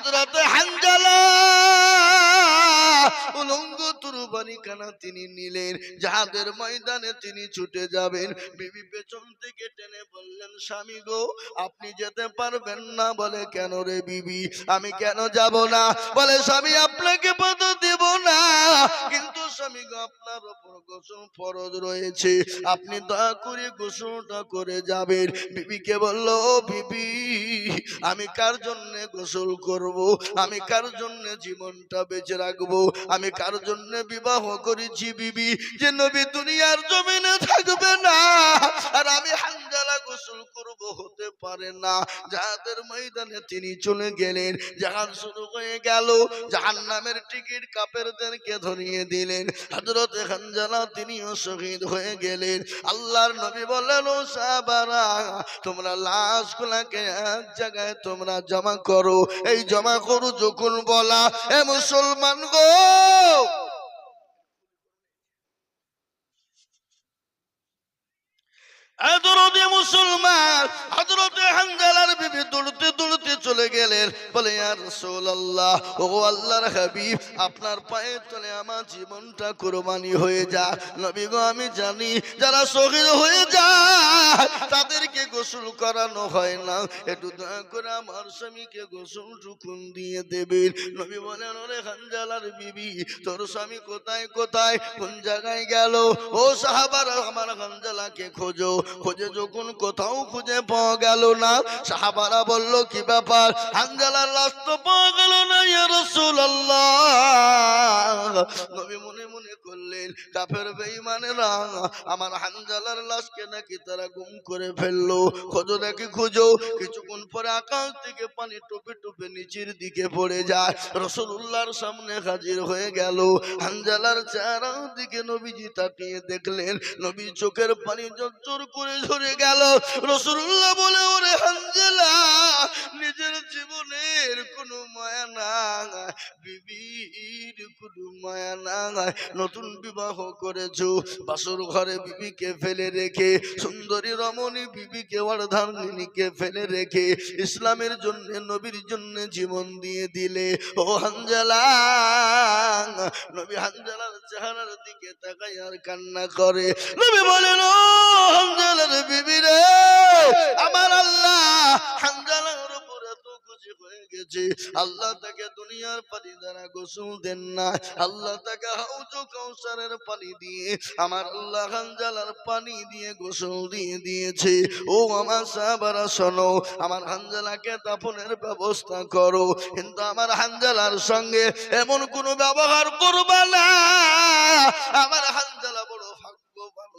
হযরত হানজালা উলঙ্গ তুরবানিখানা তিনি নিলেন, জিহাদের ময়দানে তিনি ছুটে যাবেন। বিবি পেছন থেকে টেনে বললেন, স্বামী গো আপনি যেতে পারবেন না। বলে কেন রে বিবি, আমি কেন যাব না? বলে স্বামী আপনাকে বাধা দেব না, কিন্তু স্বামী গো আপনার উপর গোসল ফরজ রয়েছে, আপনি দয়া করে গোসলটা করে যাবেন। বিবিকে বলল, ও বিবি আমি কার জন্য গোসল করব, আমি কার জন্য জীবনটা বেঁচে রাখবো, আমি কার জন্য বিবাহ করেছি বিবি, যে নবী দুনিয়ার জমিনে থাকবে না আর আমি হানজালা গোসল করব? হতে পারে না। জিহাদের ময়দানে তিনি চলে গেলেন, জিহাদ শুরু হয়ে গেল, জাহান্নামের টিকিট কাফেরদেরকে ধরিয়ে দিলেন। হযরত হানজালা তিনিও শহীদ হয়ে গেলেন। আল্লাহর নবী বললেন, ও সাহাবারা তোমরা লাশগুলোকে এক জায়গায় তোমরা জমা করো। এই জমা করো যখন বলা, এ মুসলমান গো মুসলমান, হযরত হানজালার বিবি দৌড়তে দৌড়তে চলে গেলেন। বলে ইয়া রাসূলুল্লাহ, ও আল্লাহর হাবিব আপনার পায়ের তলে আমার জীবনটা কুরবানি হয়ে যায়। নবী গো আমি জানি যারা শহীদ হয়ে যায় তাদেরকে গোসল করানো হয় না, একটু দয়া করে আমার স্বামীকে গোসল টুকুন দিয়ে দেবেন। নবী বলেন, ওরে হানজালার বিবি তোর স্বামী কোথায় কোথায় কোন জায়গায় গেল? ও সাহাবারা আমার হানজালাকে খোঁজো। খোঁজে যখন কোথাও খুঁজে পাওয়া গেল না, সাহাবারা বলল কি ব্যাপার, হানজালার লাশ তো পাওয়া গেল না ইয়া রাসূলুল্লাহ। নবী মনে মনে করলেন, কাফের বেঈমানেরা আমার হানজালার লাশকে নাকি তারা গুম করে ফেললো। খোঁজো দেখি খোঁজো। কিছুক্ষণ পরে আকাশ থেকে পানি টুপে টুপে নিচের দিকে পড়ে যায়, রাসূলুল্লাহর সামনে হাজির হয়ে গেল। হানজালার চেহারার দিকে নবীজি তাকিয়ে দেখলেন, নবী চোখের পানি ঝরঝর করে ঝরে গেল। রাসূলুল্লাহ বলে, ওরে হানজালা নিজের জীবনের কোনো মায়া নাই, বিবির কোনো মায়া নাই, নতুন বিবাহ করেছো, বাসর ঘরে বিবিকে ফেলে রেখে, সুন্দরী রমণী বিবিকে অর্ধাঙ্গিনীকে ফেলে রেখে ইসলামের জন্য নবীর জন্য জীবন দিয়ে দিলে। ও হানজালা, নবী হানজালার চেহারার দিকে তাকায় আর কান্না করে। নবী বলেন, ও হানজালার বিবি রে, আমার আল্লাহ হানজালার উপরে এত খুশি হয়ে গেছে, আল্লাহ তাকে দুনিয়ার পানি দ্বারা গোসল দেন না, আল্লাহ তাকে হাউজে কাউসারের পানি দিয়ে আমার আল্লাহ হানজালার পানি দিয়ে গোসল দিয়ে দিয়েছে। ও আমার সাহাবারা শোনো, আমার হানজালাকে দাফনের ব্যবস্থা করো, কিন্তু আমার হানজালার সঙ্গে এমন কোনো ব্যবহার করবা না। আমার হানজালা বড়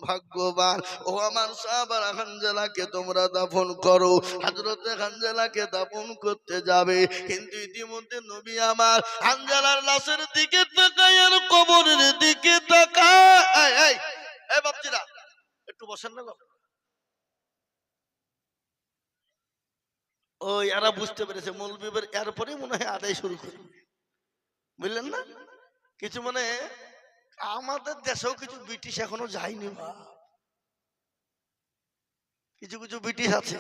ভাগ্যবান। ও আমার সাহাবারা হানজালাকে তোমরা দাফন করো। হযরত হানজালাকে দাফন করতে যাবে, কিন্তু ইতিমধ্যে নবী আমার হানজালার লাশের দিকে তাকায় আর কবরের দিকে তাকায়। এই বাপজিরা একটু বসেন না গো। ও এরা বুঝতে পেরেছে মৌলবীদের, এরপরেই মনে হয় আদায় শুরু করে, বুঝলেন না? কিছু মানে আমাদের দেশেও কিছু ব্রিটিশ এখনো যায়নি, কিছু কিছু ব্রিটিশ আছে,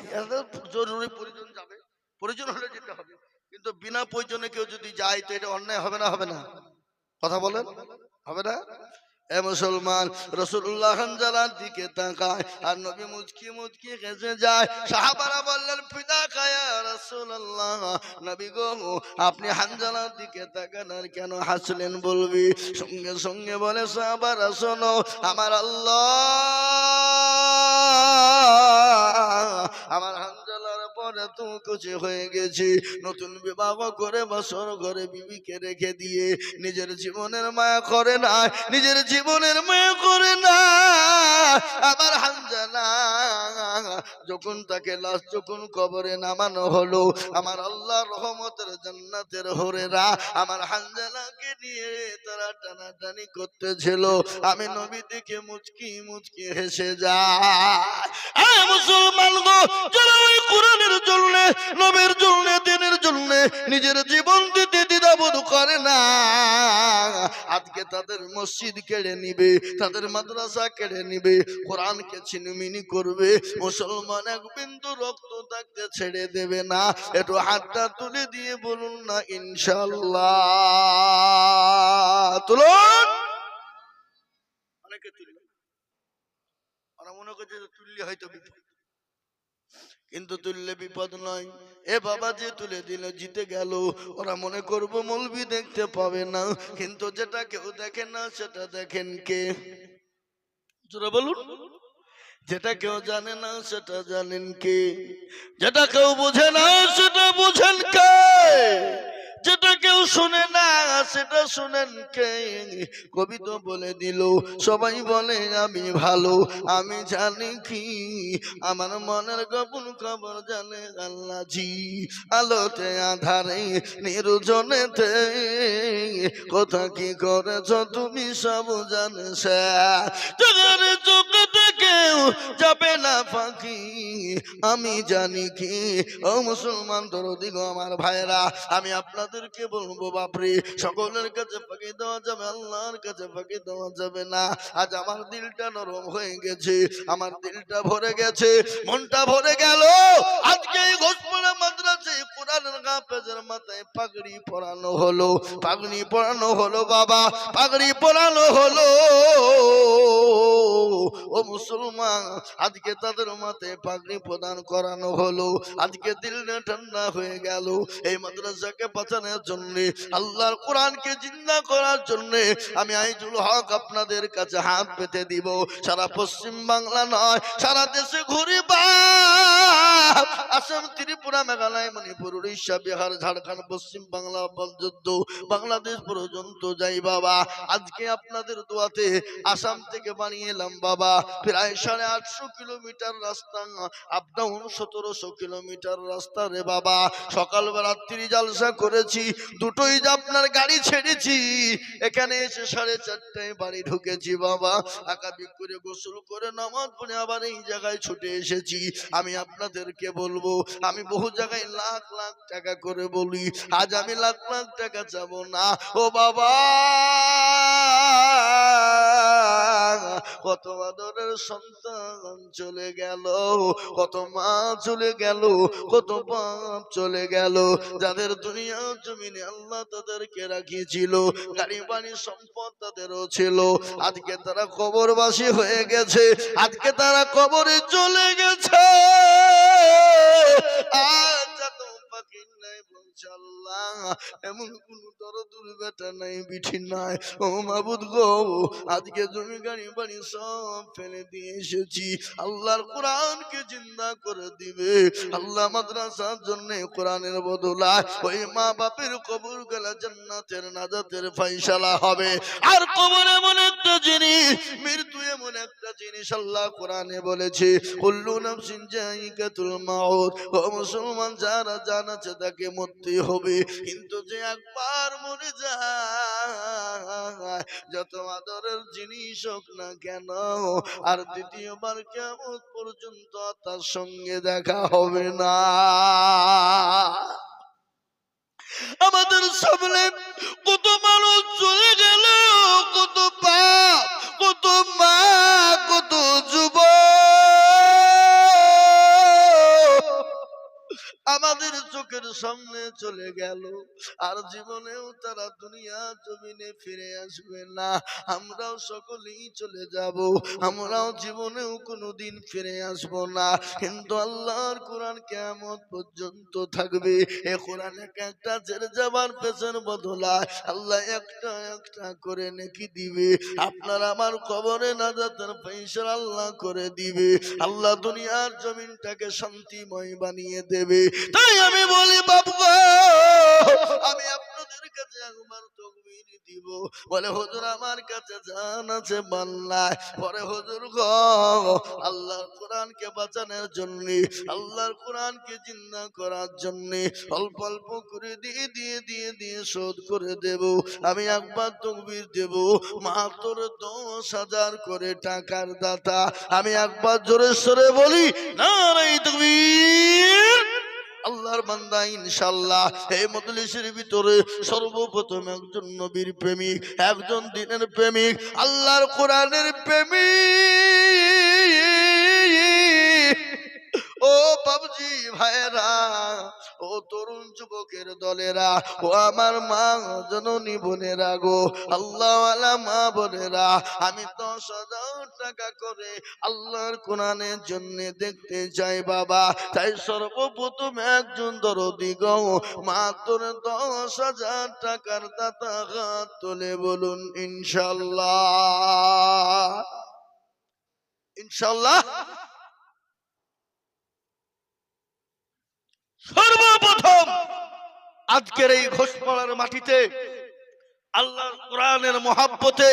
জরুরি প্রয়োজন যাবে, প্রয়োজন হলে যেতে হবে, কিন্তু বিনা প্রয়োজনে কেউ যদি যায় তো এটা অন্যায় হবে না? হবে না? কথা বলেন, হবে না? এ মুসলমান, রাসূলুল্লাহ হানজালার দিকে তাকায় আর নবী মুচকি মুচকি হেসে যায়। সাহাবারা বললেন, ফিদাকা ইয়া রাসূলুল্লাহ, নবী গো আপনি হানজালার দিকে তাকান আর কেন হাসলেন বলবি? সঙ্গে সঙ্গে বলে, সাহাবারা শোনো, আমার আল্লাহ আমার হানজালার পরে এত খুশি হয়ে গেছি, নতুন বিবাহ করে বছর ঘরে বিবিকে রেখে দিয়ে নিজের জীবনের মায়া করে না, নিজের জীবনের মায়া করে না। আমার হানজালা যখন তাকে লাশ যখন কবরে নামানো হলো, আমার আল্লাহ রহমতের জান্নাতের হরেরা আমার হানজালাকে নিয়ে তারা টানাটানি করতেছিল। আমি নবী দিকে মুচকি মুচকি হেসে যায়। মুসলমান গো, যারা ওই কোরআনের জন্য, নবীর জন্য, দিনের জন্য নিজের জীবন দিতে দ্বিধাবোধ করে না। আজকে তাদের মসজিদ কেড়ে নিবে, তাদের মাদ্রাসা কেড়ে নিবে, কোরআনকে ছিনিমিনি করবে, মুসলমান এক বিন্দু রক্ত থাকতে ছেড়ে দেবে না। একটু হাতটা তুলে দিয়ে বলুন না ইনশাআল্লাহ। তুলুন। অনেকে তুলবে, ওরা মনে করছে তুললে হয়তো বিপদ, কিন্তু তুললে বিপদ নয়। এ বাবা যে তুলে দিল জিতে গেল, ওরা মনে করবো মৌলবি দেখতে পাবে না, কিন্তু যেটা কেউ দেখে না সেটা দেখেন কে? জোরে বলুন। যেটা কেউ জানে না সেটা জানেন কে? যেটা কেউ বোঝে না সেটা বোঝেন কে? যেটা কেউ শুনে না সেটা শুনেন কে? কবি তো বলে দিল, সবাই বলে আমি ভালো, আমি জানি কি আমার মনের গোপন খবর জানে আল্লাহ জি। আলোতে আধারে নির্জনেতে কোথা কি করেছ তুমি সব জানেছ, চোখে কেউ যাবে না ফাঁকি, আমি জানি কি। ও মুসলমান দরদি গো আমার ভাইরা, আমি আপনাদেরকে বলবো বাপরে, সকলের কাছে ফাঁকি দেওয়া যাবে, আল্লাহর কাছে ফাঁকি দেওয়া যাবে না। আজ আমার দিলটা নরম হয়ে গেছে, আমার দিলটা ভরে গেছে, মনটা ভরে গেল। আজকে এই ঘোষপাড়া মাদ্রাসায় কোরআনের হাফেজের মাথায় পাগড়ি পরানো হলো, পাগড়ি পরানো হলো বাবা, পাগড়ি পরানো হলো। ও মুসলমান, আজকে তাদের মাথায় পাগড়ি প্রদান করানো হলো। আজকে দিলটা ঠান্ডা হয়ে গেল। এই মাদ্রাসাকে বাঁচানোর জন্য, আল্লাহর কোরআনকে জিন্দা করার জন্য আমি আইজুল হক আপনাদের কাছে হাত পেতে দিব। সারা পশ্চিম বাংলা নয়, সারা দেশে ঘুরি বাপ, আসাম, ত্রিপুরা, মেঘালয়, মণিপুর, উড়িষ্যা, বিহার, ঝাড়খণ্ড, পশ্চিম বাংলা পর্যন্ত বাংলাদেশ পর্যন্ত যাই বাবা। আজকে আপনাদের দোয়াতে আসাম থেকে বানিয়ে এলাম বাবা প্রায় 850 কিলোমিটার রাস্তা, আপ ডাউন 1700 কিলোমিটার রাস্তা রে বাবা। সকালবেলা রাত্রি জালসা করেছি, দুটোই যে আপনার গাড়ি ছেড়েছি, এখানে এসে 4:30টায় বাড়ি ঢুকেছি বাবা। আকাবিক করে গোসল করে নামাজ পড়ে আবার এই জায়গায় ছুটে এসেছি। আমি আপনাদেরকে বলবো, আমি বহু জায়গায় লাখ লাখ টাকা করে বলি, আজ আমি লাখ লাখ টাকা চাবো না। ও বাবা, কত আদরের সন্তান চলে গেল, কত মা চলে গেল, কত বাপ চলে গেল, যাদের দুনিয়া জমিনে আল্লাহ তাদেরকে রাখিয়েছিল, গাড়ি বাড়ি সম্পদ তাদেরও ছিল, আজকে তারা কবরবাসী হয়ে গেছে, আজকে তারা কবরে চলে গেছে। আজ এমন কোন দরদুর বেটা নাই, বিঠি নাই। ও মাবুদ গো, আজকে জমি গাড়ি বাড়ি সব ফেলে দিয়ে এসেছি, আল্লাহর কোরআনকে জিন্দা করে দিবে। আল্লাহ মাদ্রাসার জন্য কোরআনের বদলায় ওই মা বাপের কবর গেলা জান্নাতের নাজাতের ফয়সালা হবে। আর কবর এমন একটা জিনিস, মৃত্যু এমন একটা জিনিস, আল্লাহ কোরআনে বলেছে কুল্লু নাফসিন যায়িকাতুল মাউত। ও মুসলমান, যারা জানাচ্ছে তাকে মরতে হবে, কিন্তু যে একবার মরে যায়, যত আদরের জিনিস হোক না কেন, আর দ্বিতীয়বার কিয়ামত পর্যন্ত তার সঙ্গে দেখা হবে না। আমাদের সামনে কত মানুষ চলে গেল, কত বাপ, কত মা, কত যুবক আমাদের চোখের সামনে চলে গেল, আর জীবনেও তারা দুনিয়া জমিনে ফিরে আসবে না। আমরাও সকলেই চলে যাব, আমরাও জীবনেও কোনোদিন ফিরে আসব না, কিন্তু আল্লাহর কোরআন কিয়ামত পর্যন্ত থাকবে। এ কোরআন একটা ছেড়ে যাবার পেছন বদলায় আল্লাহ একটা একটা করে নেকি দিবে। আপনার আমার কবরে নাজাতের ফয়সালা আল্লাহ করে দিবে। আল্লাহ দুনিয়ার জমিনটাকে শান্তিময় বানিয়ে দেবে। তাই আমি বলি বাবু, আমি আপনাদের কাছে একবার তাকবীর দিব, বলে হুজুর আমার কাছে জান আছে বাল্লায়, পরে হুজুর গো, আল্লাহর কোরআনকে বাঁচানোর জন্য, আল্লাহর কোরআনকে জিন্দা করার জন্য অল্প অল্প করে দিয়ে দিয়ে দিয়ে দিয়ে শোধ করে দেব। আমি একবার তাকবীর দেব, মাত্র 10,000 করে টাকার দাতা। আমি একবার জোরে সরে বলি নারে তাকবীর। আল্লাহর বান্দা ইনশাআল্লাহ এই মজলিসের ভিতরে সর্বপ্রথম একজন নবীর প্রেমিক, একজন দ্বীনের প্রেমিক, আল্লাহর কোরআনের প্রেমিক। ও বাবজি ভাইরা, ও তরুণ যুবকের দলেরা, ও আমার মা জননী বোনেরা গো, আল্লাহওয়ালা মা বোনেরা, আমি 10,000 টাকা করে আল্লাহর কোরআনের জন্য দেখতে চাই বাবা। তাই সর্বপ্রথম একজন দরদি গো মাত্র 10,000 টাকার দাতা হাত তুলে বলুন ইনশাআল্লাহ। ইনশাআল্লাহ। সর্বপ্রথম আজকের এই ঘোষপাড়ার মাটিতে আল্লাহর কোরআনের মহব্বতে,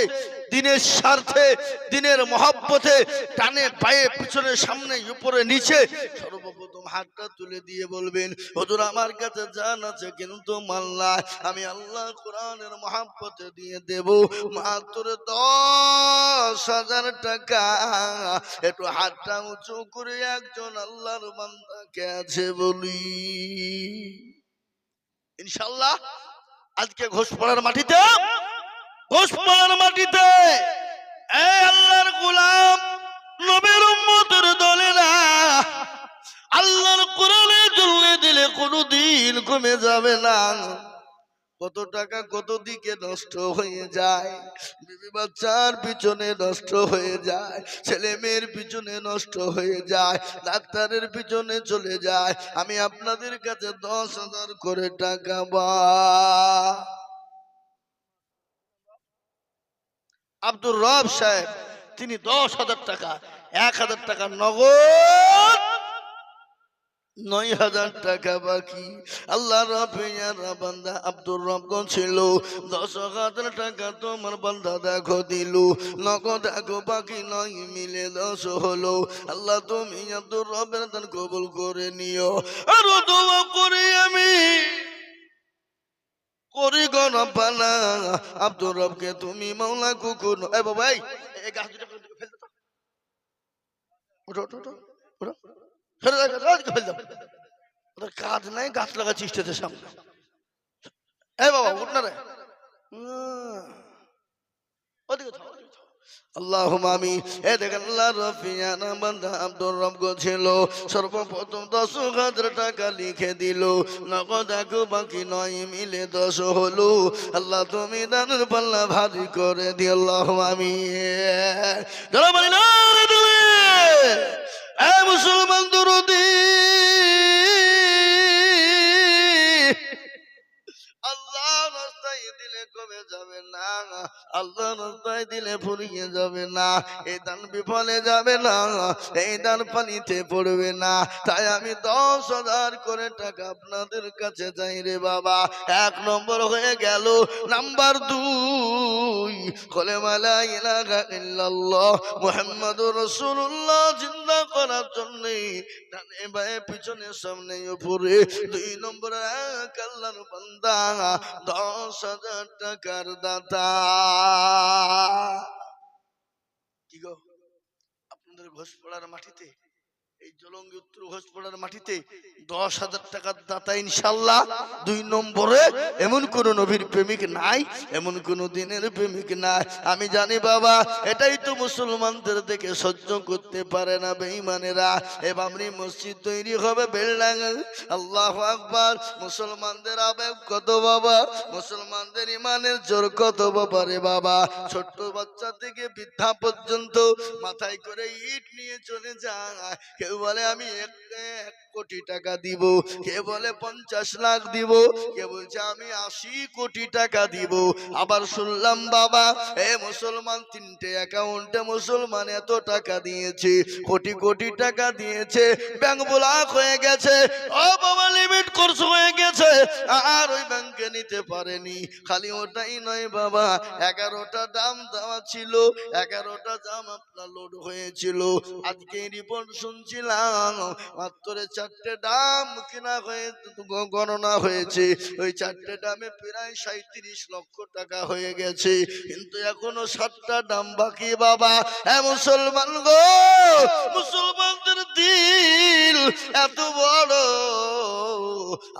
দ্বীনের স্বার্থে, দ্বীনের মহব্বতে টানে পায়ে পিছনে সামনে উপরে নিচে সর্বপ্রথম হাতটা তুলে দিয়ে বলবেন, হুজুর আমার কাছে জান আছে কিন্তু মাল নাই, আমি আল্লাহ কোরআনের মহব্বতে দিয়ে দেব মাত্র 10,000 টাকা। একটু হাতটা উঁচু করে একজন আল্লাহর বান্দাকে আছে বলি ইনশাআল্লাহ। আজকে ঘোষপাড়ার মাটিতে, ঘোষপাড়ার মাটিতে এই আল্লাহর গোলাম নবীর উম্মতের দলেরা আল্লাহর কোরআনে জ্বলে দিলে কোনোদিন কমে যাবে না। কত টাকা কত দিকে নষ্ট হয়ে যায়, বিবি বাচ্চার পিছনে নষ্ট হয়ে যায়, ছেলে মেয়ের পিছনে নষ্ট হয়ে যায়, ডাক্তারের পিছনে চলে যায়। আমি আপনাদের কাছে 10,000 করে টাকা আব্দুর রব সাহেব তিনি 10,000 টাকা, 1,000 টাকা নগদ, 9,000 টাকা বাকি। আল্লাহ রাব্বিয়ার বান্দা আব্দুর রব ছিল 10,000 টাকা তোমার বান্দা দেখো দিল, নগদ দেখো বাকি 9 মিলে 10 হলো। আল্লাহ তুমি আব্দুর রবের দান কবুল করে নিও। আর দোয়া করি আমি করি গণপানা আব্দুর রবকে তুমি মাওলা কুকুর। এ বাবা এই গাছ দুটো ফেল দাও, ওঠো ওঠো ওঠো ওঠো, ফেলে ফেল দাও, ওদের কাজ নাই, গাছ লাগাচ্ছি স্টেজের সামনে। এ বাবা উঠ না রে, ওদিকে থাও। আল্লাহুম্মা আমিন। এ দেখেন আল্লাহর রাফিয়ানা বান্দা আব্দুর রব ছিল সর্বপ্রথম 10,000 টাকা লিখে দিল, নগদ এক বাকি 9 মিলে 10 হলো। আল্লাহ তুমি দানের পাল্লা ভারী করে দিও। আল্লাহুম্মা আমিন। যারা বলি না রে তুমি এ মুসলমান দরদি, আল্লাহ রাস্তায় দিলে কমে যাবে না, আল্লাহ রাস্তায় দিলে ফুরিয়ে যাবে না, এই দান বিফলে যাবে না, এই দান পানিতে পড়বে না। তাই আমি 10,000 করে টাকা আপনাদের কাছে চাই রে বাবা। 1 নম্বর হয়ে গেল। নাম্বার 2 কলেমা লা ইলাহা ইল্লাল্লাহ মুহাম্মাদুর রাসূলুল্লাহ জিন্দা করার জন্য ডানে বায়ে পিছনে সামনে উপরে 2 নম্বর এক আল্লাহর বান্দা 10,000 টাকার দাতা। কি গো আপনাদের ঘোষপাড়ার মাটিতে, এই জলঙ্গি উত্তর ঘোষপাড়ার মাটিতে 10,000 টাকার দাতা ইনশাআল্লাহ। 2 নম্বরে এমন কোন নবীর প্রেমিক নাই, এমন কোন দিনের প্রেমিক নাই। আমি জানি বাবা এটাই তো মুসলমানদের দেখে সহ্য করতে পারে না বেঈমানেরা। এ বাবরি মসজিদ তৈরি হবে বেলডাং, আল্লাহু আকবার। মুসলমানদের আবেগ কত বাবা, মুসলমানদের ইমানের জোর কত বাবা রে বাবা। ছোট্ট বাচ্চা থেকে বৃদ্ধা পর্যন্ত মাথায় করে ইট নিয়ে চলে যায়। কেউ বলে আমি 1 কোটি টাকা দিব, কে বলে 50 লাখ দিব, কে বলছে আমি 80 কোটি টাকা দিব। আবার শুনলাম বাবা এ মুসলমান 3টে অ্যাকাউন্টে মুসলমান এত টাকা দিয়েছে, কোটি কোটি টাকা দিয়েছে, ব্যাংক ব্লক হয়ে গেছে, ও বাবা লিমিট কোর্স হয়ে গেছে, আর ওই ব্যাংকে আজকে নিতে পারেনি। খালি ওটাই নয় বাবা, 11টা দাম দেওয়া ছিল, 11টা দাম আপনার লোড হয়েছিল। আজকে রিপোর্ট শুনছিলাম মাত্র 4টে দাম কিনা হয়ে গণনা হয়েছে, ওই 4টে দামে প্রায় 37 লক্ষ টাকা হয়ে গেছে, কিন্তু এখনো 7টা দাম বাকি বাবা। মুসলমান গো, মুসলমানদের দিল এত বড়,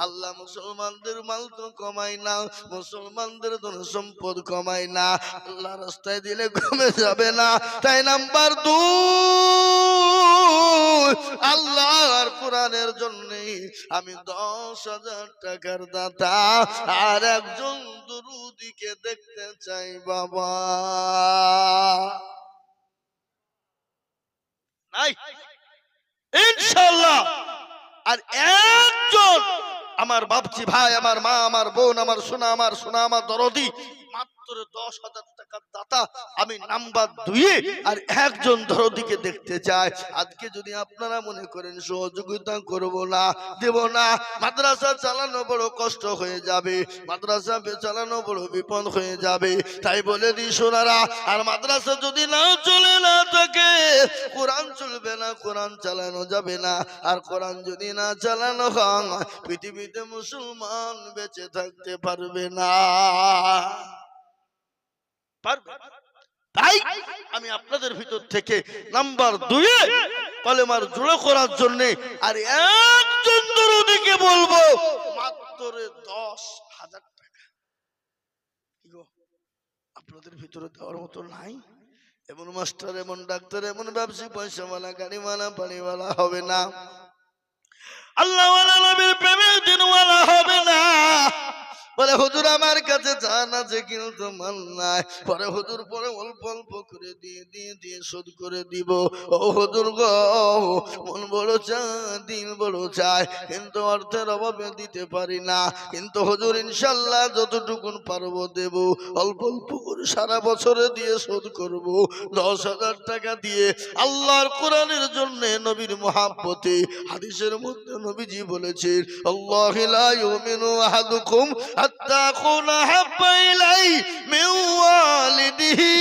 আল্লাহ মুসলমানদের মাল তো কমায় না, মুসলমানদের ধন সম্পদ কমায় না, আল্লাহ রাস্তায় দিলে কমে যাবে না। তাই নাম্বার 2, আল্লাহর কোরআনের জন্য আমি 10,000 টাকার দাতা আর একজন দুরূদীকে দেখতে চাই বাবা। নাই ইনশাআল্লাহ। আর একজন আমার বাপজি ভাই, আমার মা, আমার বোন, আমার সোনা, আমার দরদি, মাত্র 10,000 টাকার দাতা আমি নাম্বার 2 আর একজন দরদিকে দেখতে চাই। আজকে যদি আপনারা মনে করেন সহযোগিতা করব না, দেব না, মাদ্রাসা চালানো বড় কষ্ট হয়ে যাবে, মাদ্রাসা চালানো বড় বিপদ হয়ে যাবে, তাই বলে দিই সোনারা, আর মাদ্রাসা যদি না চলে না থাকে, কোরআন চলবে না, কোরআন চালানো যাবে না। আর কোরআন যদি না চালানো হয়, পৃথিবীতে মুসলমান বেঁচে থাকতে পারবে না। তাই আমি আপনাদের ভিতর থেকে নাম্বার 2 কলেমার জোড়া করার জন্য আর একজন দরদিকে বলবো মাত্র 10,000 টাকা। আপনাদের ভিতরে দেওয়ার মতো নাই? এমন মাস্টার, এমন ডাক্তার, এমন ব্যবসায়ী, পয়সাওয়ালা, গাড়িওয়ালা, বাড়িওয়ালা হবে না, আল্লাহওয়ালা, নবীর প্রেমের দিনওয়ালা হবে না। বলে হুজুর আমার কাছে জান আছে কিন্তু মান নাই, পরে হুজুর পরে অল্প অল্প করে দিয়ে শোধ করে দিব। ও হুজুর গো, মন বড় চায়, দিন বড় চায়, কিন্তু অর্থের অভাবে দিতে পারি না, কিন্তু হুজুর ইনশাল্লাহ যতটুকুন পারবো দেব, অল্প অল্প করে সারা বছরে দিয়ে শোধ করব। 10,000 টাকা দিয়ে আল্লাহর কোরআনের জন্য, নবীর মহাব্বতে। হাদিসের মধ্যে নবীজি বলেছেন, আল্লাহু লা ইউমিনু আহাদুকুম হাত্তা আকুনা হাব্বা ইলাইহি মিন ওয়ালিদিহি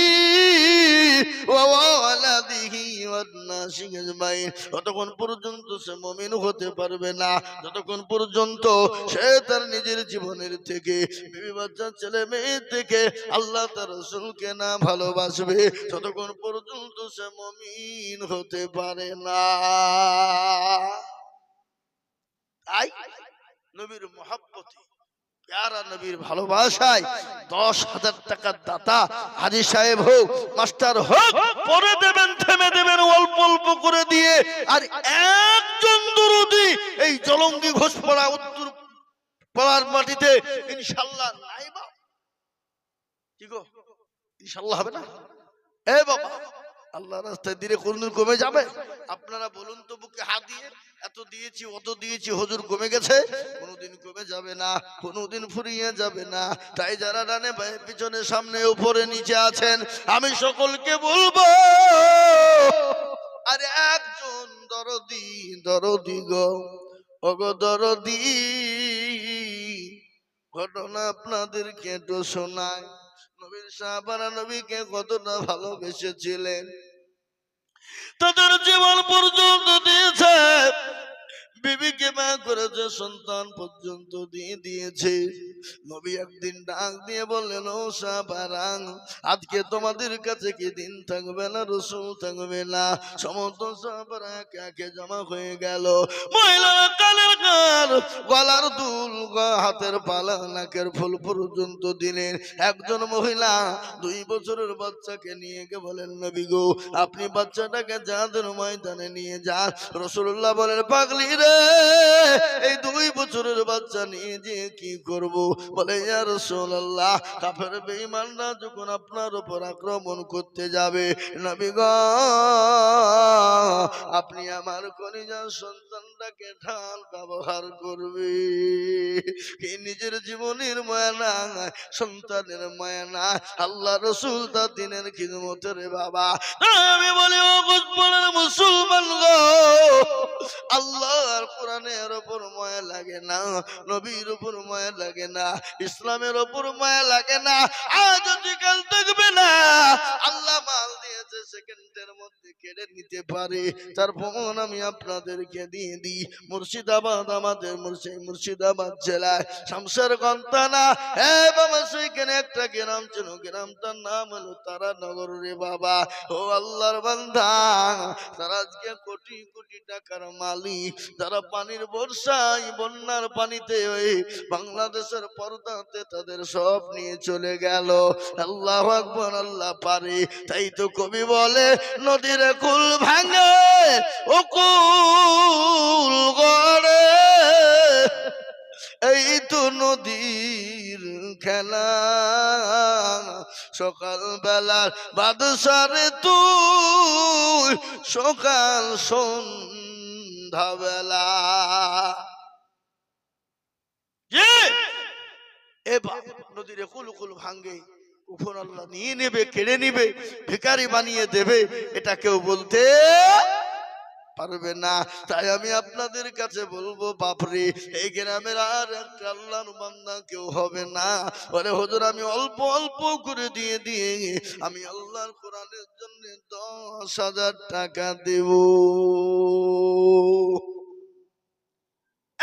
ওয়া ওয়ালাদিহি ওয়ান নাসি আজমাইন। যতক্ষণ পর্যন্ত সে মুমিন হতে পারবে না, যতক্ষণ পর্যন্ত সে তার নিজের জীবনের থেকে, বিবি বাচ্চা, ছেলে মেয়ে থেকে আল্লাহ তার রাসূলকে না ভালোবাসবে, ততক্ষণ পর্যন্ত সে মুমিন হতে পারে না। তাই নবীর মহব্বতে, প্যারা নবীর ভালোবাসায় 10,000 টাকার দাতা হাজী সাহেব হোক, মাস্টার হোক, পরে দেবেন, থেমে দেবেন অল্প অল্প করে দিয়ে। আর একজন দরদি এই জলঙ্গি ঘোষপাড়া উত্তর পাড়ার মাটিতে ইনশাআল্লাহ নাই বা কি গো, ইনশাআল্লাহ হবে না? এ বাবা, আল্লাহ রাস্তায় দিলে কোনদিন কমে যাবে? আপনারা বলুন তো, বুকে হাত দিয়ে এত দিয়েছি, অত দিয়েছি, হুজুর কমে গেছে? কোনদিন কমে যাবে না, কোনদিন ফুরিয়ে যাবে না। তাই যারা ডানে বায়ে পিছনে সামনে উপরে নিচে আছেন, আমি সকলকে বলবো, আরে একজন দরদি, দরদি গো, ওগো দরদি, ঘটনা আপনাদেরকে একটু শোনায়। নবীর সাহাবারা নবীকে কতটা ভালোবেসেছিলেন, তাদের জীবন পর্যন্ত দিয়েছে, বিবিকে মা করেছে, সন্তান পর্যন্ত দিয়ে দিয়েছে। নবী একদিন ডাক দিয়ে বললেন, ও সাহাবারা, আজকে তোমাদের কাছে কি দিন থাকবে না, রাসূল থাকবে না? সমস্ত সাহাবারা একে একে জমা হয়ে গেল। মহিলারা কানের কান, গলার দুল, হাতের পালা, নাকের ফুল পর্যন্ত দিলেন। একজন মহিলা 2 বছরের বাচ্চাকে নিয়ে গিয়ে বলেন, নবী গো, আপনি বাচ্চাটাকে জাহাদের ময়দানে নিয়ে যান। রাসূলুল্লাহ বলেন, পাগলি রে, এই 2 বছরের বাচ্চা নিয়ে যে কি করব? বলে, ইয়া রাসূলুল্লাহ, কাফের বেঈমানরা যখন আপনার উপর আক্রমণ করতে যাবে, নবী গো, আপনি আমার কলিজার সন্তানটাকে ঢাল ব্যবহার করবে। কি নিজের জীবনের মায়া না, সন্তানের মায়া না, আল্লাহ রাসূল তার দিনের খিদমতের বাবা। আমি বলি, ও মুসলমান গো, আল্লাহর আল্লাহর কোরআনের ওপর মায়া লাগে না, নবীর ওপর মায়া লাগে না, ইসলামের ওপর মায়া লাগে না, আজ কাল থাকবে না। আল্লাহ মাল দিয়েছে সেকেন্ডের মধ্যে কেড়ে নিতে পারে, তার প্রমাণ আমি আপনাদেরকে দিয়ে দিই। মুর্শিদাবাদ, আমাদের মুর্শিদাবাদ জেলায় শামশেরগঞ্জ থানা, বাবা সেইখানে একটা গ্রাম ছিল, গ্রামটার নাম হলো তারানগর রে বাবা। ও আল্লাহর বান্দা, তারা আজকে কোটি কোটি টাকার মালিক, যারা পানির বর্ষায় বন্যার পানিতে ওই বাংলাদেশের পর্দাতে তাদের সব নিয়ে চলে গেল। আল্লাহু আকবার, আল্লাহ পারে। তাই তো কবি বলে, নদীর কুল ভাঙে ও কুল গড়ে, এই তো নদীর খেলা, সকাল বেলার বাদশারে তুই সকাল সন্ধ্যা বেলা। এবার নদীর কুল কুল ভাঙ্গে, উপর আল্লাহ নিয়ে নেবে, কেড়ে নিবে, ভিখারি বানিয়ে দেবে, এটা কেউ বলতে পারবে না। তাই আমি আপনাদের কাছে বলবো, বাপরে এই গ্রামের আর একটা আল্লাহর বান্দা কেউ হবে না। বলে হুজুর আমি অল্প অল্প করে দিয়ে দিয়ে আমি আল্লাহর কোরআনের জন্য 10,000 টাকা দেব।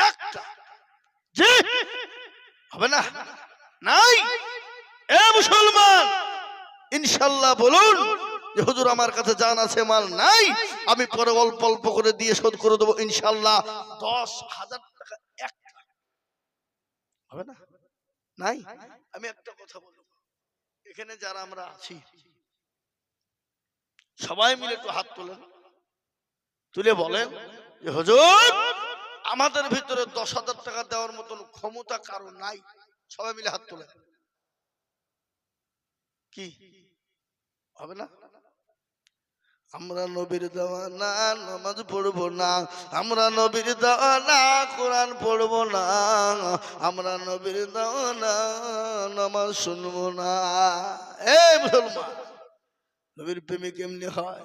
একটা জি হবে না? নাই? এ মুসলমান, ইনশাআল্লাহ বলুন যে হুজুর আমার কাছে জান আছে, মাল নাই, আমি পরে অল্প অল্প করে দিয়ে শোধ করে দেবো ইনশাআল্লাহ। 10,000 টাকা একটা হবে না? নাই? আমি একটা কথা বলবো, এখানে যারা আমরা আছি সবাই মিলে একটু হাত তোলেন, তুলে বলেন যে হুজুর আমাদের ভিতরে 10,000 টাকা দেওয়ার মতন ক্ষমতা কারো নাই। সবাই মিলে হাত তোলেন। কি হবে না? আমরা নবীর দেওয়ানা নামাজ পড়বো না, আমরা নবীর দেওয়ানা কোরআন পড়বো না, আমরা নবীর দেওয়ানা নামাজ শুনবো না। এ মুসলমান, নবীর প্রেমে কেমনি হয়?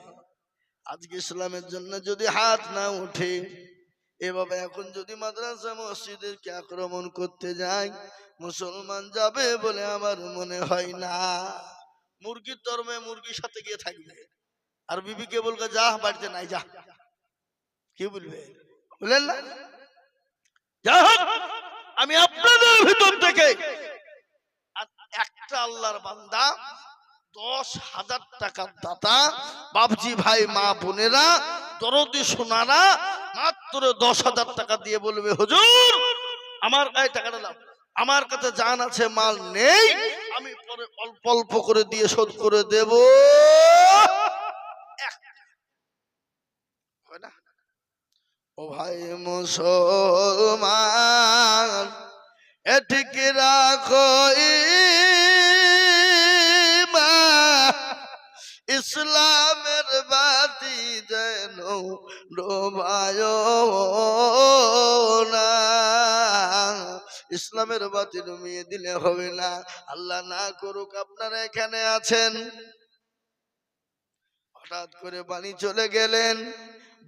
আজকে ইসলামের জন্য যদি হাত না উঠে, এভাবে এখন যদি মাদ্রাসা মসজিদকে আক্রমণ করতে যায়, মুসলমান যাবে বলে আমার মনে হয় না। মুরগির তরমে মুরগির সাথে গিয়ে থাকবে, আর বিবিকে বলবে যা বাড়িতে নাই যা। কি বলবে? বলেন না? যা হোক, আমি আপনাদের ভিতর থেকে একটা আল্লাহর বান্দা 10,000 টাকার দাতা বাপজি ভাই মা বোনেরা দরদি সোনারা মাত্র 10,000 টাকা দিয়ে বলবে হুজুর আমার এই টাকাটা দাও, আমার কাছে জান আছে, মাল নেই, আমি পরে অল্প অল্প করে দিয়ে শোধ করে দেব। ও ভাই মুসলমান, এটিকে রাখো ইসলামের বাতি যেন ডোবায় না। ইসলামের বাতি ডুবিয়ে দিলে হবে না। আল্লাহ না করুক আপনারা এখানে আছেন, হঠাৎ করে বাড়ি চলে গেলেন,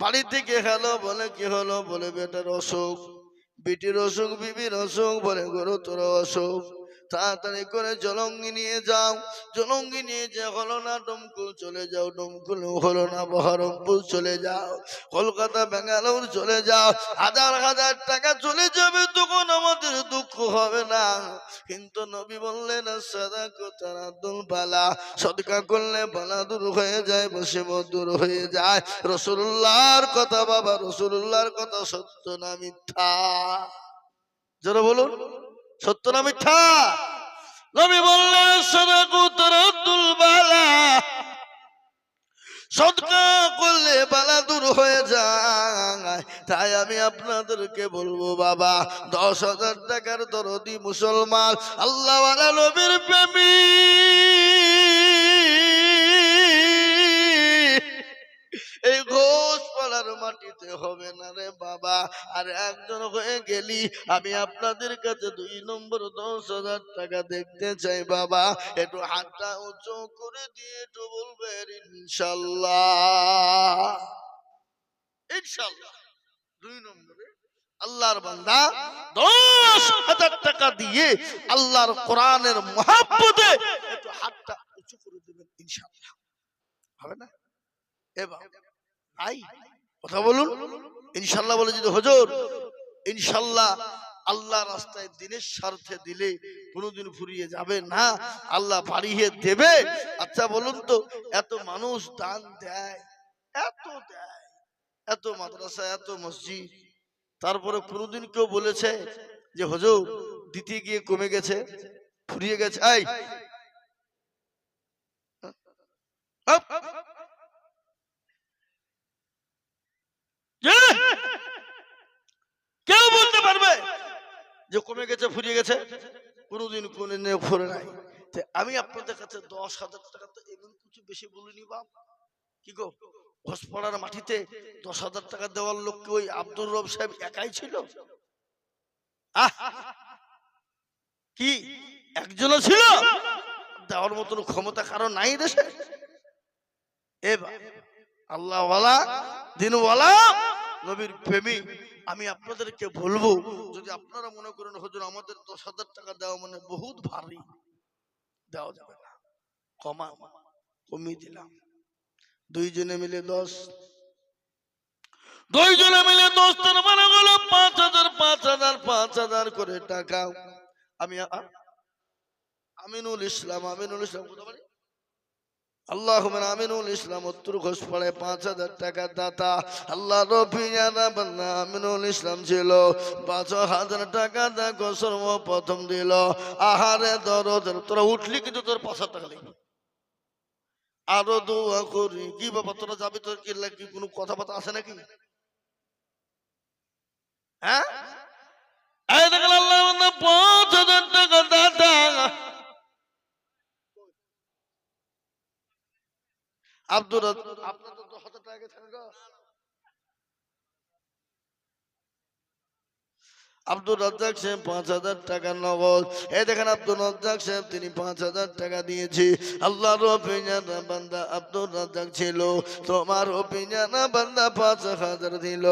বাড়ি থেকে হ্যালো বলে কি হলো, বলে বেটার অসুখ, বিটির অসুখ, বিবির অসুখ, বলে গরু তোর অসুখ, তাড়াতাড়ি করে জলঙ্গি নিয়ে যাও। জলঙ্গি নিয়ে যে হলো না, ডমকুল চলে যাও, ডমকুল হলো না, বহরমপুর চলে যাও, কলকাতা বেঙ্গালোর চলে যাও, হাজার হাজার টাকা চলে যাবে, তখন আমাদের দুঃখ হবে না। কিন্তু নবী বললেন সাদাকাতুল বালা, সদকা করলে বালা দূর হয়ে যায়, মুসিবত দূর হয়ে যায়। রাসূলুল্লাহর কথা বাবা, রাসূলুল্লাহর কথা সত্য না মিথ্যা? যারা বলুন সত্য না মিথ্যা? নবী বললেন সাদাকাতুল বালা, সদকা করলে বালা দূর হয়ে যায়। তাই আমি আপনাদেরকে বলবো বাবা, 10,000 টাকার দরদি মুসলমান, আল্লাহ ওয়ালা নবীর প্রেমী, এই ঘোষপাড়ার মাটিতে হবে না রে বাবা। আর একজন হয়ে গেলি, আমি আপনাদের কাছে 2 নম্বর 10,000 টাকা দেখতে চাই বাবা। একটু হাতটা উঁচু করে দিয়ে একটু বলবেন ইনশাল্লাহ। ইনশাল্লাহ 2 নম্বরে আল্লাহর বান্দা 10,000 টাকা দিয়ে আল্লাহর কোরআনের মহব্বতে একটু হাতটা উঁচু করে দেবেন, ইনশাআল্লাহ হবে না? এবার আই কথা বলুন, ইনশাআল্লাহ বলে যদি হুজুর ইনশাআল্লাহ আল্লাহ রাস্তায় দিনের স্বার্থে দিলে কোনোদিন ফুরিয়ে যাবে না, আল্লাহ বাড়িয়ে দেবে। আচ্ছা বলুন তো, এত মানুষ দান দেয়, এত মাদ্রাসা, এত মসজিদ, তারপরে কোনোদিন কেউ বলেছে যে হুজুর দিতে গিয়ে কমে গেছে, ফুরিয়ে গেছে? এই কেউ বলতে পারবে যে কমে গেছে, ফুরিয়ে গেছে? কোনোদিন কোনোদিন ফুরে নাই। আমি আপনাদের কাছে 10,000 টাকা তো এমন কিছু বেশি বলিনি বাপ। কি গো, ঘোষপাড়ার মাটিতে 10,000 টাকা দেওয়ার লোক কি ওই আব্দুর রব সাহেব একাই ছিল? কি একজনও ছিল? দেওয়ার মতন ক্ষমতা কারো নাই দেশে? এবার আল্লাহওয়ালা দিনওয়ালা নবীর প্রেমিক আমি আপনাদেরকে বলবো, যদি আপনারা মনে করেন হুজুর আমাদের 10,000 টাকা দেওয়া মানে বহুত ভারী, দেওয়া যাবে না, কমিয়ে দিলাম। দুইজনে মিলে 10, দুইজনে মিলে 10 তার মানে হলো 5,000 5,000 5,000 করে টাকা। আমি আমিনুল ইসলাম কোথা বাড়ি? আল্লাহুম্মা আমিনুল ইসলাম উত্তর ঘোষপাড়ায় 5,000 টাকা দাতা। আল্লাহ রফিয়ানা বান্দা আমিনুল ইসলাম ছিল, 5,000 টাকা দেখো সর্বপ্রথম দিল। আহারে দরদ, তোরা উঠলি কিন্তু তোর 5,000 টাকা লাগবে। আরো দোয়া করি, কি বাবা তোরা যাবি, তোর কি লাগবে? কোনো কথাবার্তা আছে নাকি? হ্যাঁ এই দেখেন আল্লাহ 5,000 টাকা দাতা। আব্দুর আপনার তো 10,000 টাকা থাকে গো। আব্দুর রাজ্জাক সাহেব 5,000 টাকা নগদ। এই দেখেন আব্দুর রাজ্জাক সাহেব তিনি 5,000 টাকা দিয়েছি। আল্লাহর রফিয়ানা বান্দা আব্দুর রাজ্জাক ছিল, তোমার রফিয়ানা বান্দা 5,000 দিল।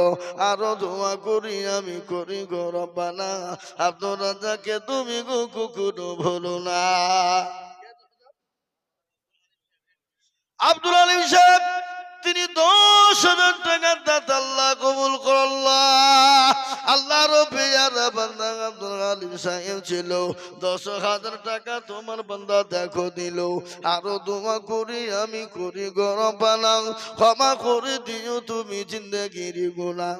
আরো দোয়া করি আমি করি গো রব্বানা, আব্দুর রাজ্জাককে তুমি গো কুকুরও ভুলো না। আব্দুল আলিম সাহেব তিনি 10,000 টাকার দাতা, আল্লাহ কবুল করল্লাহ। আল্লাহ রফিয়ানা বান্দা আব্দুল আলিম সাহেব ছিল, 10,000 টাকা তোমার বান্দা দেখো দিল। আরো দোয়া করি আমি করি গো রব্বানা, ক্ষমা করে দিও তুমি জিন্দেগির গুনাহ।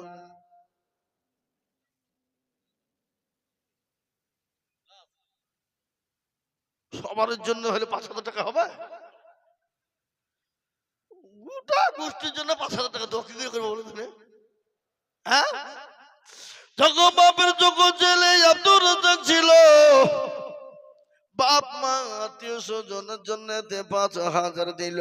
সবার জন্য হলে 5,000 টাকা হবে? গোটা গোষ্ঠীর জন্য 5,000 টাকা দেওয়া কি করে করবো বলুন? হ্যাঁ, যখন বাপের যখন ছেলে আব্দুর রাজ্জাক ছিল, বাপ মা আত্মীয় স্বজনের জন্য 5,000 দিল।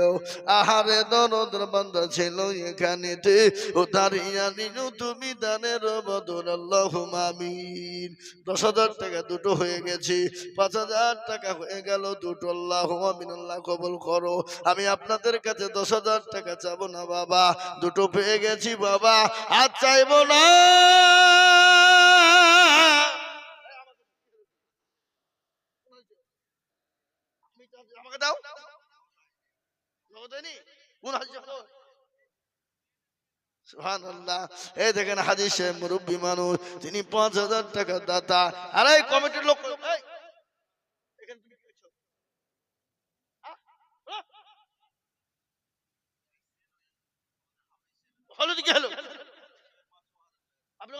আহারে দরদের বান্দা ছিল এখানেতে, ও দাঁড়িয়ে নিল তুমি দানের বদল, আল্লাহুম্মা আমিন। 10,000 টাকা দুটো হয়ে গেছে, 5,000 টাকা হয়ে গেল দুটো, আল্লাহুম্মা আমিন, আল্লাহ কবুল করো। আমি আপনাদের কাছে 10,000 টাকা চাবো না বাবা, দুটো পেয়ে গেছি বাবা, আর চাইবো না। আমাকে দাও, সুবহানাল্লাহ। এই দেখেন হাজী সাহেব মুরব্বী মানুষ, তিনি 5,000 টাকা দাতা। আরে কমিটির লোক হলো কি হলো? আপনি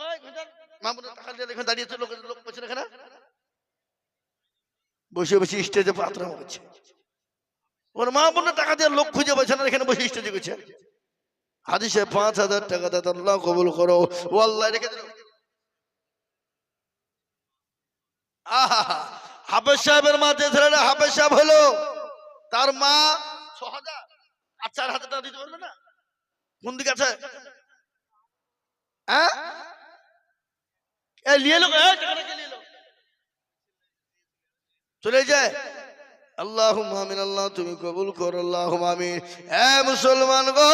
মামুনের টাকা দিয়ে দেখেন দাঁড়িয়েছে লোক, লোক বসে এখানে বসে বসে স্টেজে প্রার্থনা করছে। ওর মা বোনের টাকা দিয়ে লোক খুঁজে পাচ্ছে না, এখানে বসে স্টেজে করছে। হাজী সাহেব 5,000 টাকা দাতা, আল্লাহ কবুল করো। ও আল্লাহ রেখে দিল। হাফেজ সাহেবের মা যে ছেলেটা হাফেজ সাহেব হলো, তার মা 6,000 আর 4,000 টাকা দিতে পারবে না? কোন দিকে আছে? হ্যাঁ লিয়ে লো, চলে যায়। আল্লাহুম্মা আমিন। আল্লাহ তুমি কবুল করো, আল্লাহুম্মা আমিন। এ মুসলমান গো,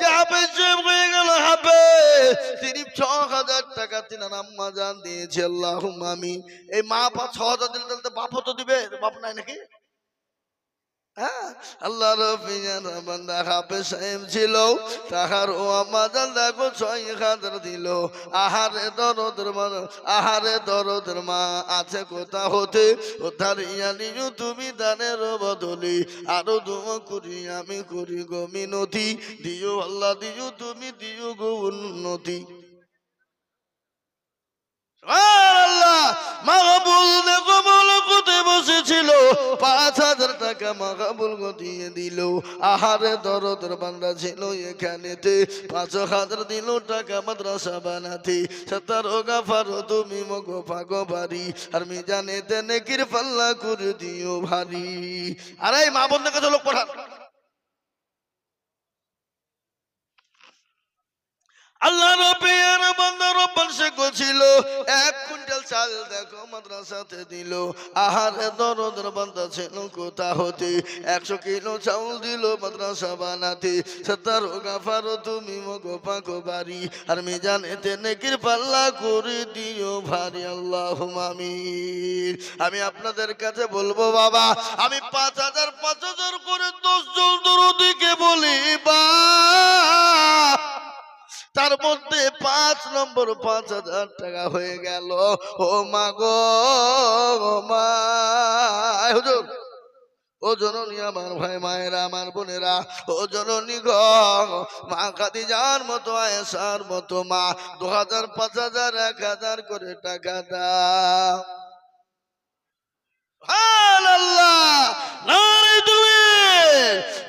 যে হাফেজ সাহেব হয়ে গেল হাফেজ, তিনি ৬,০০০ টাকা তিনার আম্মা জান দিয়েছে, আল্লাহুম্মা আমিন। এই মা ৬,০০০ দিলে তাহলে তো বাপও তো দিবে, বাপ নাই নাকি? হ্যাঁ, আল্লাহ রফিজান বান্দা হাফেজ সাহেব ছিল, তাহার ও আম্মা জান দেখো ৬,০০০ দিল। আহারে দরদের মা, আহারে দরদের মা আছে কোথা হতে, উদ্ধার ইয়া নিও তুমি দানের বদলে। আরো দোয়া করি আমি করি গো মিনতি, দিও আল্লাহ দিও তুমি দিও গো উন্নতি। আল্লাহ মাহবুল দেখো বলো কোথায় বসেছিল, ৫,০০০ টাকা মাহবুল দিয়ে দিল। আহারে দরদের বান্দা ছিল এখানেতে, ৫,০০০ দিল টাকা মাদ্রাসা বানাতে। সত্তর গাফার তুমি মগো পাগো বাড়ি, আর মিজানেতে নেকির পাল্লা করে দিও ভারী। আরে মা বোনদের কাছে লোক পাঠান। আল্লাহ রব্বির বান্দা রব্বান শেখ ছিল, ১ কুইন্টাল চাল দেখো মাদ্রাসাতে দিল। আহারে দরদের বান্দা ছিল কোথা হতে, ১০০ কিলো চাউল দিল মাদ্রাসা বানাতে। সত্তর গাফার তুমি মগো পাকো বাড়ি, আর মিজান এতে নেকির পাল্লা করে দিও ভারী, আল্লাহুম্মা আমিন। আমি আপনাদের কাছে বলবো বাবা, আমি ৫,০০০ ৫,০০০ করে ১০ জন দরদিকে বলি বা, তার মধ্যে ৫ নম্বর ৫,০০০ টাকা হয়ে গেল। ও মা গো মা, হুজুর ও জননী আমার ভাই মায়েরা আমার বোনেরা, ও জননী গ মা খাদিজার মতো আয়েশার মতো মা ২,০০০ ৫,০০০ ১,০০০ করে টাকা দাও।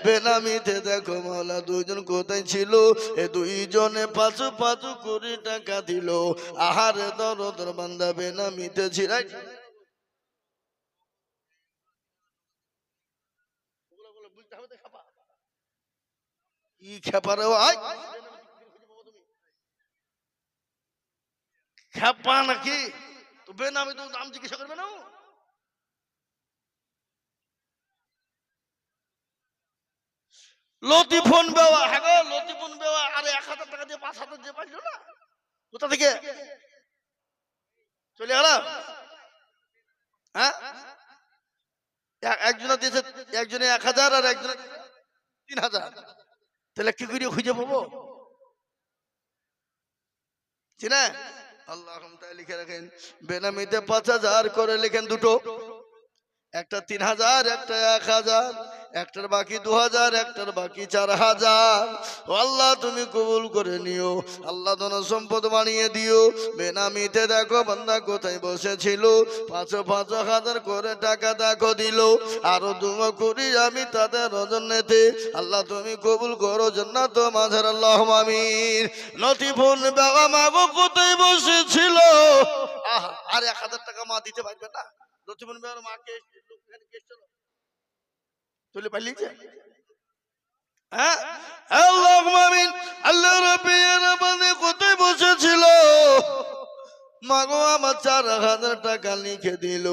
বেনামিতে দেখো মাওলা দুইজন কোথায় ছিল, এ দুইজনে ৫,৫০০ কোটি টাকা দিল। আহারে দরদের বান্দা বেনামিতে ছিল। কি খেপারে ভাই, খেপা নাকি? তো বেনামি তো নাম জিজ্ঞাসা করবে না। লতিফোন বেওয়া, হ্যাঁ গো লতিফোন বেওয়া, আরে ১,০০০ টাকা দিয়ে ৫,০০০ দিয়ে পাইলো না, কোথা থেকে চলে গেল? হ্যাঁ, একজনে দিয়েছে, একজনে ১,০০০ আর একজনে ৩,০০০। তাহলে কি করে খুঁজে পাবো? চিনা আল্লাহ লিখে রাখেন, বেনামিতে ৫,০০০ করে লেখেন দুটো, একটা ৩,০০০ একটা ১,০০০, একটার বাকি ২,০০০, একটার বাকি ৪,০০০। আল্লাহ তুমি কবুল করে নিও, আল্লাহ ধন সম্পদ বানিয়ে দিও। বেনামিতে দেখো বান্দা কোথায় বসেছিল, ৫,০০০ করে টাকা দেখো দিল। আরো দোয়া করি আমি তাদের রজনেতে, আল্লাহ তুমি কবুল করো জান্নাত মাঝার, আল্লাহুম্মা আমিন। লতিফুন বাবা মা গো কোথায় বসেছিল, আহ আর ১,০০০ টাকা মা দিতে পারবে না? লতিফুন বাবার মাকে তুলে পালিয়েছে। হ্যাঁ, আল্লাহুম্মা আমিন। আল্লাহ রাব্বির বান্দে কোথায় বসেছিল, মাগো আমার ৪,০০০ টাকা লিখে দিল।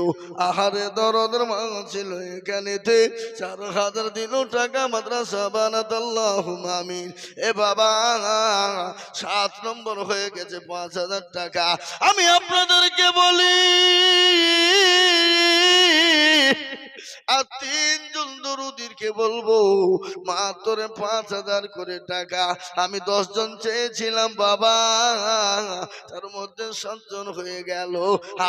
আহারে দরদের মা ছিল এখানেতে, ৪,০০০ দিল টাকা মাদ্রাসা বানাতে, আল্লাহুম্মা আমিন। এ বাবা ৭ নম্বর হয়ে গেছে ৫,০০০ টাকা। আমি আপনাদেরকে বলি, আর ৩ জন দরুদীরকে বলবো, মাত্র ৫,০০০ করে টাকা। আমি ১০ জন চেয়েছিলাম বাবা, তার মধ্যে ৭ জন হয়ে গেল।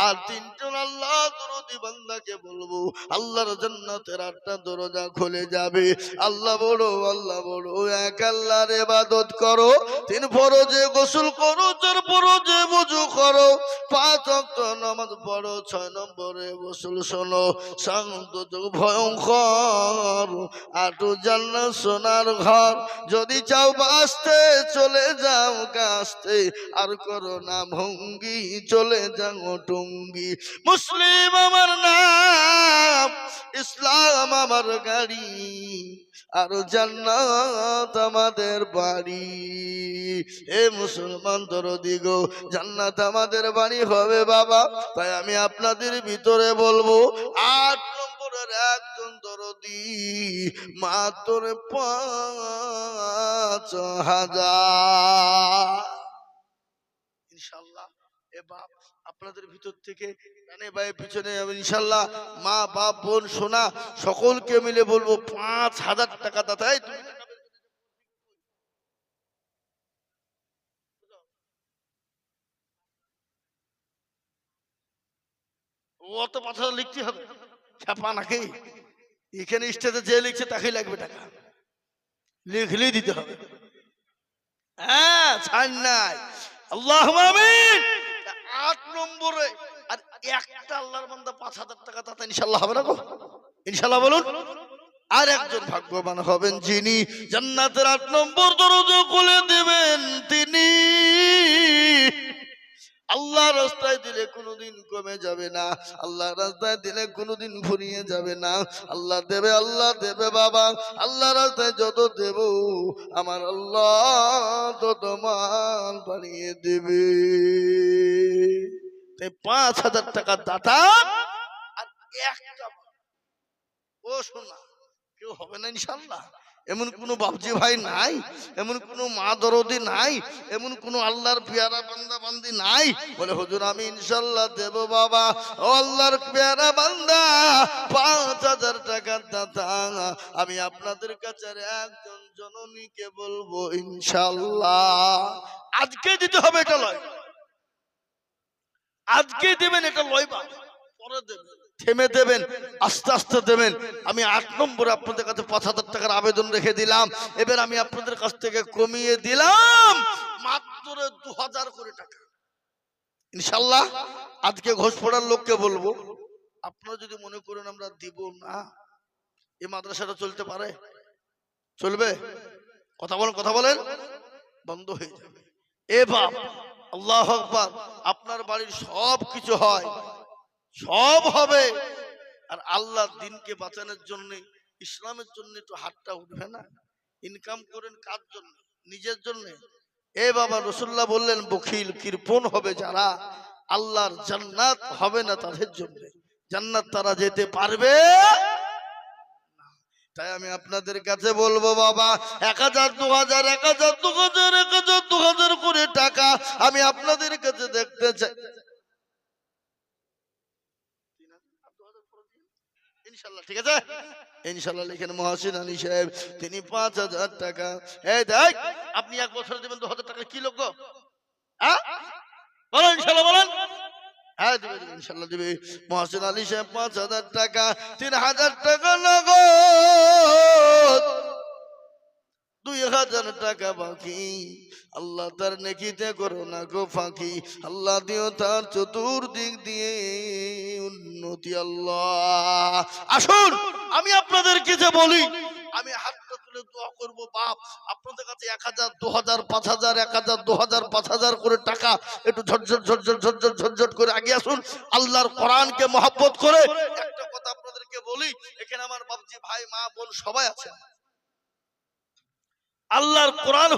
আর ৩ জন আল্লাহ দরুদি বান্দাকে বলবো, আল্লাহর জান্নাতের ৮টা দরজা খুলে যাবে। আল্লাহ বড়, আল্লাহ বড়, এক আল্লাহর ইবাদত করো, ৩ ফরজে গোসল করো, ৪ ফরজে ওযু করো, ৫ ওয়াক্ত নামাজ পড়ো, ৬ নম্বরে গোসল শোনো, শান্ত ভয়ঙ্কর, আটু জান্নাত সোনার ঘর। যদি চাও বাঁচতে চলে যাও কাস্তে, আর করো না ভঙ্গি চলে যাও টঙ্গি। মুসলিম আমার নাম, ইসলাম আমার গাড়ি, আর জান্নাত আমাদের বাড়ি। এ মুসলমান দরদি গো, জান্নাত আমাদের বাড়ি হবে বাবা। তাই আমি আপনাদের ভিতরে বলবো, ৮ নম্বরের ১ একজন দরদি মাত্র ৫,০০০। ইনশাআল্লাহ এ বাপ আপনাদের ভিতর থেকে ডানে বায়ে পিছনে ইনশাআল্লাহ মা বাপ বোন সোনা সকলকে মিলে বলবো ৫,০০০ টাকা দাতা। এই তুমি অত ৫,০০০ লিখতে হবে ছাপা নাকি? এখানে স্টেজে যে লিখছে তাকেই লাগবে টাকা, লিখলেই দিতে হবে। হ্যাঁ ছাড় নাই। আল্লাহুম্মা আমিন। ৮ নম্বরে আর একটা আল্লাহর বান্দা ৫,০০০ টাকা দাতা ইনশাআল্লাহ হবে না গো? ইনশাআল্লাহ বলুন। আর একজন ভাগ্যবান হবেন যিনি জান্নাতের ৮ নম্বর দরজা খুলে দেবেন তিনি। আল্লাহর রাস্তায় দিলে কোনোদিন কমে যাবে না, আল্লাহর রাস্তায় দিলে কোনোদিন ফুরিয়ে যাবে না। আল্লাহ দেবে বাবা, আল্লাহর রাস্তায় যত দেব আমার আল্লাহ তত মান বাড়িয়ে দেবে। ৫,০০০ টাকা দাতা আর একটা ও শোনা কেউ হবে না ইনশাআল্লাহ? এমন কোন বাপজি ভাই নাই, এমন কোন মা দরদি নাই, এমন কোন আল্লাহর পেয়ারা বান্দা বান্দি নাই বলে হুজুর আমি ইনশাআল্লাহ দেব বাবা। ও আল্লাহর পেয়ারা বান্দা ৫,০০০ টাকার দাতা আমি আপনাদের কাছে একজন জননীকে বলবো ইনশাআল্লাহ আজকে দিতে হবে। এটা লয়, আজকে দেবেন, এটা লয় বা পরে দেবেন, থেমে দেবেন, আস্তে আস্তে দেবেন। আমি ৮ নম্বরে আপনাদের কাছে ৫,০০০ টাকার আবেদন রেখে দিলাম। এবার আমি আপনাদের কাছ থেকে কমিয়ে দিলাম মাত্র ২,০০০ করে টাকা ইনশাআল্লাহ। আজকে ঘোষ পড়ার লোককে বলবো আপনারা যদি মনে করেন আমরা দিব না, এই মাদ্রাসাটা চলতে পারে? চলবে? কথা বলেন, বন্ধ হয়ে যাবে। এ বাপ আল্লাহু আকবার, আপনার বাড়ির সব কিছু হয়, সব হবে, আর আল্লাহ দিনকে বাঁচানোর জন্য ইসলামের জন্য একটু হাতটা উঠবে না? ইনকাম করেন কার জন্য? নিজের জন্য? এ বাবা রাসূলুল্লাহ বললেন বখিল কৃপণ হবে যারা, আল্লাহর জান্নাত হবে না তাদের জন্য, জান্নাত তারা যেতে পারবে। তাই আমি আপনাদের কাছে বলবো বাবা ১,০০০ ২,০০০ ১,০০০ ২,০০০ ১,০০০ ২,০০০ করে টাকা আমি আপনাদের কাছে দেখতে চাই ইনশাআল্লাহ। ঠিক আছে ইনশাআল্লাহ লিখেন মহসিন আলী সাহেব, তিনি ৫,০০০ টাকা। এই দেখ আপনি ১ বছর দেবেন ২,০০০ টাকা, কি লোক গো? হ্যাঁ বলেন ইনশাআল্লাহ বলেন। হ্যাঁ দিবে ইনশাআল্লাহ দিবে। মহসিন আলী সাহেব ৫,০০০ টাকা, ৩,০০০ টাকা নগদ, ২,০০০ টাকা বাকি। আল্লাহ তার নেকিতে করো না গো ফাঁকি, আল্লাহ দিও তার চতুর্দিক দিয়ে উন্নতি। আল্লাহ আসুন আমি আপনাদের কাছে বলি, আমি হাতটা তুলে দোয়া করব বাপ আপনাদের কাছে ১,০০০ ২,০০০ ৫,০০০ ১,০০০ ২,০০০ ৫,০০০ করে টাকা একটু ঝটঝট করে আগে আসুন। আল্লাহর কোরআনকে মহব্বত করে একটা কথা আপনাদেরকে বলি, এখানে আমার বাপজি ভাই মা বোন সবাই আছে। আল্লাহর কোরআন